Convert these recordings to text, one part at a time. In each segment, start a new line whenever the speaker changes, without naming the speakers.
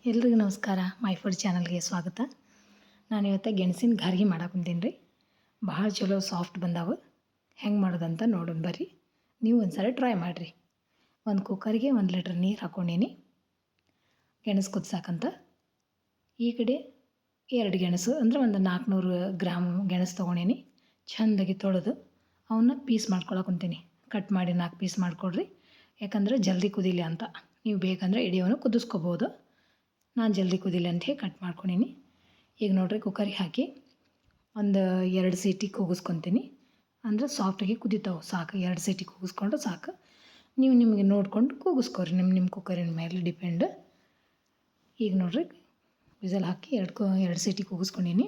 ಎಲ್ರಿಗೂ ನಮಸ್ಕಾರ. My food ಚಾನಲ್ಗೆ ಸ್ವಾಗತ. ನಾನು ಇವತ್ತು ಗೆಣಸಿನ ಗಾರ್ಗಿ ಮಾಡಾಕುಂತೀನಿ ರೀ. ಭಾಳ ಚಲೋ ಸಾಫ್ಟ್ ಬಂದಾವೆ. ಹೆಂಗೆ ಮಾಡೋದಂತ ನೋಡೋಣ ಬರ್ರಿ. ನೀವು ಒಂದ್ಸಲ ಟ್ರೈ ಮಾಡಿರಿ. ಒಂದು ಕುಕ್ಕರ್ಗೆ 1 ಲೀಟ್ರ್ ನೀರು ಹಾಕ್ಕೊಂಡೀನಿ ಗೆಣಸು ಕುದಿಸಾಕಂತ. ಈ ಕಡೆ 2 ಗೆಣಸು ಅಂದರೆ ಒಂದು 400 ಗ್ರಾಮ್ ಗೆಣಸು ತೊಗೊಂಡೀನಿ. ಚೆಂದಾಗಿ ತೊಳೆದು ಅವನ್ನ ಪೀಸ್ ಮಾಡ್ಕೊಳಕುಂತೀನಿ. ಕಟ್ ಮಾಡಿ 4 ಪೀಸ್ ಮಾಡಿಕೊಡ್ರಿ. ಯಾಕಂದರೆ ಜಲ್ದಿ ಕುದೀಲಿ ಅಂತ. ನೀವು ಬೇಕಂದರೆ ಇಡಿಯೋನು ಕುದಿಸ್ಕೋಬೋದು. ನಾನು ಜಲ್ದಿ ಕುದಿಲಿ ಅಂತ ಹೇಳಿ ಕಟ್ ಮಾಡ್ಕೊಂಡೀನಿ. ಈಗ ನೋಡಿರಿ ಕುಕ್ಕರಿಗೆ ಹಾಕಿ ಒಂದು 2 ಸೀಟಿ ಕೂಗಿಸ್ಕೊತೀನಿ. ಅಂದರೆ ಸಾಫ್ಟಾಗಿ ಕುದಿತಾವೆ ಸಾಕು. 2 ಸೀಟಿ ಕೂಗಿಸ್ಕೊಂಡು ಸಾಕು. ನೀವು ನಿಮಗೆ ನೋಡ್ಕೊಂಡು ಕೂಗಿಸ್ಕೊರಿ. ನಿಮ್ಮ ಕುಕ್ಕರಿನ ಮೇಲೆ ಡಿಪೆಂಡ್. ಈಗ ನೋಡಿರಿ ವಿಸಲ್ ಹಾಕಿ 2 ಸೀಟಿ ಕೂಗಿಸ್ಕೊಂಡೀನಿ.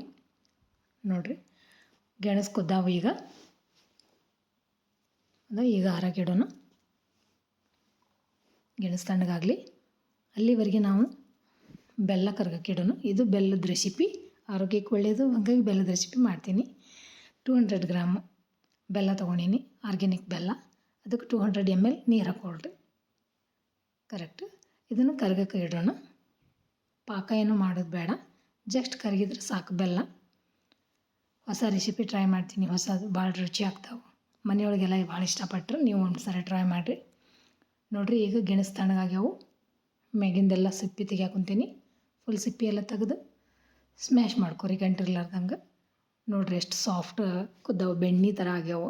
ನೋಡಿರಿ ಗೆಣಸು ಕುದ್ದಾವು. ಈಗ ಆರಾಕಿಡೋಣ. ಗೆಣಸು ತಣ್ಣಗಾಗಲಿ ಅಲ್ಲಿವರೆಗೆ ನಾವು ಬೆಲ್ಲ ಕರ್ಗಕ್ಕಿಡೋಣ. ಇದು ಬೆಲ್ಲದ ರೆಸಿಪಿ, ಆರೋಗ್ಯಕ್ಕೆ ಒಳ್ಳೆಯದು. ಹಾಗಾಗಿ ಬೆಲ್ಲದ ರೆಸಿಪಿ ಮಾಡ್ತೀನಿ. 200 ಗ್ರಾಮ್ ಬೆಲ್ಲ ತೊಗೊಂಡೀನಿ, ಆರ್ಗ್ಯಾನಿಕ್ ಬೆಲ್ಲ. ಅದಕ್ಕೆ 200 ml ನೀರು ಹಾಕ್ಕೊಳ್ರಿ. ಕರೆಕ್ಟ್. ಇದನ್ನು ಕರ್ಗಕ್ಕೆ ಇಡೋಣ. ಪಾಕ ಏನೂ ಮಾಡೋದು ಬೇಡ, ಜಸ್ಟ್ ಕರಗಿದ್ರೆ ಸಾಕು ಬೆಲ್ಲ. ಹೊಸ ರೆಸಿಪಿ ಟ್ರೈ ಮಾಡ್ತೀನಿ. ಹೊಸದು ಭಾಳ ರುಚಿ ಆಗ್ತಾವೆ. ಮನೆಯೊಳಗೆಲ್ಲ ಭಾಳ ಇಷ್ಟಪಟ್ಟರು. ನೀವು ಒಂದು ಸರಿ ಟ್ರೈ ಮಾಡಿರಿ. ನೋಡಿರಿ ಈಗ ಗೆಣಸು ತಣ್ಣಗಾಗ್ಯಾವು. ಮ್ಯಾಗಿಂದೆಲ್ಲ ಸಿಪ್ಪಿ ತೆಗಿಯಾಕುಂತೀನಿ. ಫುಲ್ ಸಿಪ್ಪಿ ಎಲ್ಲ ತೆಗೆದು ಸ್ಮ್ಯಾಶ್ ಮಾಡ್ಕೊರಿ ಗಂಟಿರ್ಲಾರ್ದಂಗೆ. ನೋಡಿರಿ ಎಷ್ಟು ಸಾಫ್ಟ್ ಕುದ್ದಾವು, ಬೆಣ್ಣೆ ಥರ ಆಗ್ಯಾವು.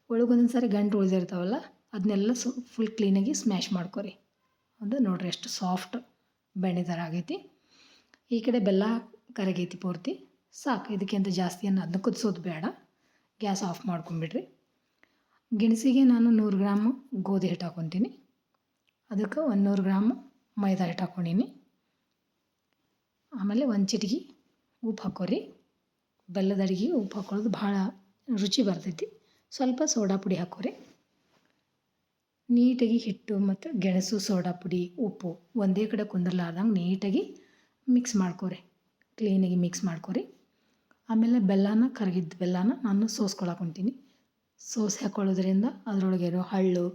ಒಳಗೊಂದೊಂದು ಸಾರಿ ಗಂಟು ಉಳಿದಿರ್ತಾವಲ್ಲ, ಅದನ್ನೆಲ್ಲ ಫುಲ್ ಕ್ಲೀನಾಗಿ ಸ್ಮ್ಯಾಶ್ ಮಾಡ್ಕೊರಿ. ಅದು ನೋಡಿರಿ ಎಷ್ಟು ಸಾಫ್ಟ್ ಬೆಣ್ಣೆ ಥರ ಆಗೈತಿ. ಈ ಕಡೆ ಬೆಲ್ಲ ಕರಗೈತಿ ಪೂರ್ತಿ ಸಾಕು. ಇದಕ್ಕಿಂತ ಜಾಸ್ತಿ ಅದನ್ನ ಕುದಿಸೋದು ಬೇಡ. ಗ್ಯಾಸ್ ಆಫ್ ಮಾಡ್ಕೊಂಬಿಡ್ರಿ. ಗೆಣಸಿಗೆ ನಾನು 100 ಗ್ರಾಮ್ ಗೋಧಿ ಹಿಟ್ಟು ಹಾಕ್ಕೊತೀನಿ. ಅದಕ್ಕೆ 100 ಗ್ರಾಮ್ ಮೈದಾ ಹಿಟ್ಟು ಹಾಕ್ಕೊಂಡೀನಿ. ಆಮೇಲೆ 1 ಚಿಟಿಕೆ ಉಪ್ಪು ಹಾಕ್ಕೊರಿ. ಬೆಲ್ಲದ ಅಡಿಗೆ ಉಪ್ಪು ಹಾಕ್ಕೊಳ್ಳೋದು ಭಾಳ ರುಚಿ ಬರ್ತೈತಿ. ಸ್ವಲ್ಪ ಸೋಡಾ ಪುಡಿ ಹಾಕ್ಕೊರಿ. ನೀಟಾಗಿ ಹಿಟ್ಟು ಮತ್ತು ಗೆಣಸು, ಸೋಡಾ ಪುಡಿ, ಉಪ್ಪು ಒಂದೇ ಕಡೆ ಕುಂದರ್ಲಾರ್ದಂಗೆ ನೀಟಾಗಿ ಮಿಕ್ಸ್ ಮಾಡ್ಕೊರಿ. ಕ್ಲೀನಾಗಿ ಮಿಕ್ಸ್ ಮಾಡ್ಕೊರಿ. ಆಮೇಲೆ ಕರಗಿದ್ದ ಬೆಲ್ಲನ ನಾನು ಸೋಸ್ಕೊಳಕುಂತೀನಿ. ಸೋಸಿ ಹಾಕ್ಕೊಳ್ಳೋದ್ರಿಂದ ಅದರೊಳಗೆ ಇರೋ ಹಳ್ಳು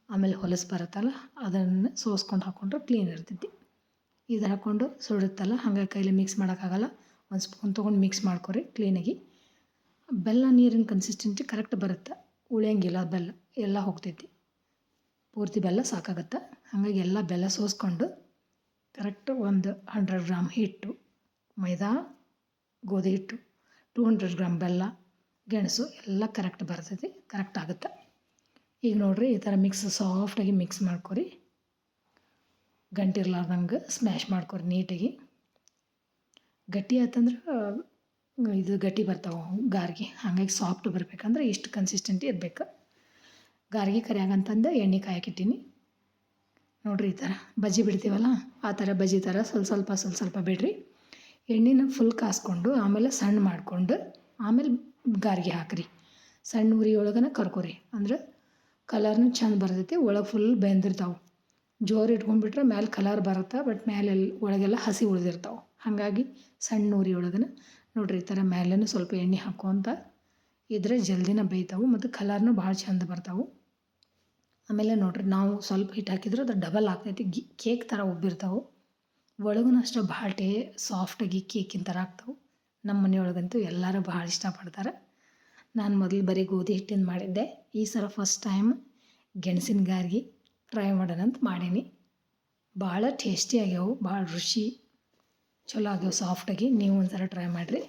ಆಮೇಲೆ ಹೊಲಸು ಬರುತ್ತಲ್ಲ, ಅದನ್ನು ಸೋಸ್ಕೊಂಡು ಹಾಕ್ಕೊಂಡ್ರೆ ಕ್ಲೀನ್ ಇರ್ತೈತಿ. ಇದು ಹಾಕ್ಕೊಂಡು ಸುಡುತ್ತಲ್ಲ, ಹಾಗಾಗಿ ಕೈಲಿ ಮಿಕ್ಸ್ ಮಾಡೋಕ್ಕಾಗಲ್ಲ. 1 ಸ್ಪೂನ್ ತೊಗೊಂಡು ಮಿಕ್ಸ್ ಮಾಡ್ಕೊರಿ ಕ್ಲೀನಾಗಿ. ಬೆಲ್ಲ ನೀರಿನ ಕನ್ಸಿಸ್ಟೆನ್ಸಿ ಕರೆಕ್ಟ್ ಬರುತ್ತೆ. ಉಳಿಯಂಗಿಲ್ಲ ಬೆಲ್ಲ, ಎಲ್ಲ ಹೋಗ್ತೈತಿ. ಪೂರ್ತಿ ಬೆಲ್ಲ ಸಾಕಾಗತ್ತೆ. ಹಾಗಾಗಿ ಎಲ್ಲ ಬೆಲ್ಲ ಸೋಸ್ಕೊಂಡು ಕರೆಕ್ಟ್ 100 ಗ್ರಾಮ್ ಹಿಟ್ಟು, ಮೈದಾ, ಗೋಧಿ ಹಿಟ್ಟು, 200 ಗ್ರಾಮ್ ಬೆಲ್ಲ, ಗೆಣಸು ಎಲ್ಲ ಕರೆಕ್ಟ್ ಬರ್ತೈತಿ. ಕರೆಕ್ಟ್ ಆಗುತ್ತೆ. ಈಗ ನೋಡಿರಿ ಈ ಥರ ಸಾಫ್ಟಾಗಿ ಮಿಕ್ಸ್ ಮಾಡ್ಕೊರಿ. ಗಂಟಿರ್ಲಾರ್ದಂಗೆ ಸ್ಮ್ಯಾಶ್ ಮಾಡ್ಕೊರಿ ನೀಟಾಗಿ. ಗಟ್ಟಿ ಆಯ್ತಂದ್ರೆ ಇದು ಗಟ್ಟಿ ಬರ್ತಾವೆ ಗಾರ್ಗಿ. ಹಾಗಾಗಿ ಸಾಫ್ಟ್ ಬರಬೇಕಂದ್ರೆ ಇಷ್ಟು ಕನ್ಸಿಸ್ಟೆಂಟಿ ಇರಬೇಕು. ಗಾರ್ಗಿ ಕರಿಯಾಗಂತಂದು ಎಣ್ಣೆ ಕಾಯಕ್ಕಿಟ್ಟೀನಿ. ನೋಡಿರಿ ಈ ಥರ ಬಜ್ಜಿ ಬಿಡ್ತೀವಲ್ಲ, ಆ ಥರ ಬಜ್ಜಿ ಥರ ಸ್ವಲ್ಪ ಬಿಡ್ರಿ. ಎಣ್ಣೆನ ಫುಲ್ ಕಾಸ್ಕೊಂಡು ಆಮೇಲೆ ಸಣ್ಣ ಮಾಡಿಕೊಂಡು ಆಮೇಲೆ ಗಾರ್ಗಿ ಹಾಕಿರಿ. ಸಣ್ಣ ಉರಿ ಒಳಗನ ಕರ್ಕೊರಿ. ಅಂದ್ರೆ ಕಲರ್ನು ಚೆಂದ ಬರ್ತೈತಿ. ಒಳಗೆ ಫುಲ್ ಬೆಂದಿರ್ತಾವೆ. ಜೋರು ಇಟ್ಕೊಂಡ್ಬಿಟ್ರೆ ಮೇಲೆ ಕಲರ್ ಬರುತ್ತೆ, ಬಟ್ ಒಳಗೆಲ್ಲ ಹಸಿ ಉಳಿದಿರ್ತಾವೆ. ಹಾಗಾಗಿ ಸಣ್ಣ ಉರಿ ಒಳಗನ ನೋಡಿರಿ ಈ ಥರ ಮೇಲೂ ಸ್ವಲ್ಪ ಎಣ್ಣೆ ಹಾಕ್ಕೊಂತ ಇದ್ರೆ ಜಲ್ದಿನ ಬೇಯ್ತಾವೆ ಮತ್ತು ಕಲರ್ನು ಭಾಳ ಚೆಂದ ಬರ್ತಾವೆ. ಆಮೇಲೆ ನೋಡಿರಿ ನಾವು ಸ್ವಲ್ಪ ಹಿಟ್ಟು ಹಾಕಿದ್ರೆ ಅದು ಡಬಲ್ ಆಗ್ತೈತಿ. ಕೇಕ್ ಥರ ಉಬ್ಬಿರ್ತಾವೆ. ಒಳಗೂ ಅಷ್ಟೇ ಭಾಳ ಸಾಫ್ಟಾಗಿ ಕೇಕಿನ ಥರ ಆಗ್ತಾವೆ. ನಮ್ಮ ಮನೆಯೊಳಗಂತೂ ಎಲ್ಲರೂ ಭಾಳ ಇಷ್ಟಪಡ್ತಾರೆ. ನಾನು ಮೊದಲು ಬರೀ ಗೋಧಿ ಹಿಟ್ಟಿಂದ ಮಾಡಿದ್ದೆ. ಈ ಸಲ ಫಸ್ಟ್ ಟೈಮ್ ಗೆಣಸಿನ ಗಾರ್ಗಿ ಟ್ರೈ ಮಾಡೋಣ ಅಂತ ಮಾಡೀನಿ. ಭಾಳ ಟೇಸ್ಟಿ ಆಗ್ಯಾವು, ಭಾಳ ರುಚಿ ಚಲೋ ಆಗ್ಯಾವ ಸಾಫ್ಟಾಗಿ. ನೀವು ಒಂದ್ಸಲ ಟ್ರೈ ಮಾಡಿರಿ.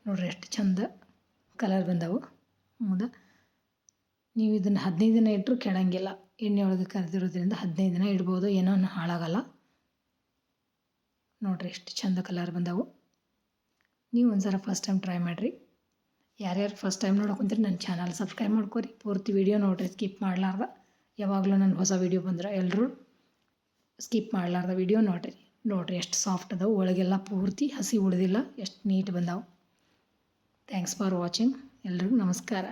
ನೋಡಿರಿ ಎಷ್ಟು ಚಂದ ಕಲರ್ ಬಂದವು. ಹೌದಾ, ನೀವು ಇದನ್ನು 15 ದಿನ ಇಟ್ಟರು ಕೆಡಂಗಿಲ್ಲ. ಎಣ್ಣೆ ಒಳಗೆ ಕರೆದಿರೋದ್ರಿಂದ 15 ದಿನ ಇಡ್ಬೋದು, ಏನೋ ಹಾಳಾಗಲ್ಲ. ನೋಡಿರಿ ಎಷ್ಟು ಚಂದ ಕಲರ್ ಬಂದವು. ನೀವು ಒಂದ್ಸಲ ಫಸ್ಟ್ ಟೈಮ್ ಟ್ರೈ ಮಾಡಿರಿ. ಯಾರ್ಯಾರು ಫಸ್ಟ್ ಟೈಮ್ ನೋಡೋಕುಂತೀರಿ ನನ್ನ ಚಾನಲ್ ಸಬ್ಸ್ಕ್ರೈಬ್ ಮಾಡ್ಕೊರಿ. ಪೂರ್ತಿ ವೀಡಿಯೋ ನೋಡಿರಿ, ಸ್ಕಿಪ್ ಮಾಡಲಾರ್ದ. ಯಾವಾಗಲೂ ನನ್ನ ಹೊಸ ವೀಡಿಯೋ ಬಂದ್ರೆ ಎಲ್ಲರೂ ಸ್ಕಿಪ್ ಮಾಡಲಾರ್ದ ವೀಡಿಯೋ ನೋಡಿರಿ ಎಷ್ಟು ಸಾಫ್ಟ್ ಅದಾವೆ. ಒಳಗೆಲ್ಲ ಪೂರ್ತಿ ಹಸಿ ಉಳಿದಿಲ್ಲ. ಎಷ್ಟು ನೀಟ್ ಬಂದಾವೆ. Thanks for watching. ಎಲ್ರಿಗೂ ನಮಸ್ಕಾರ.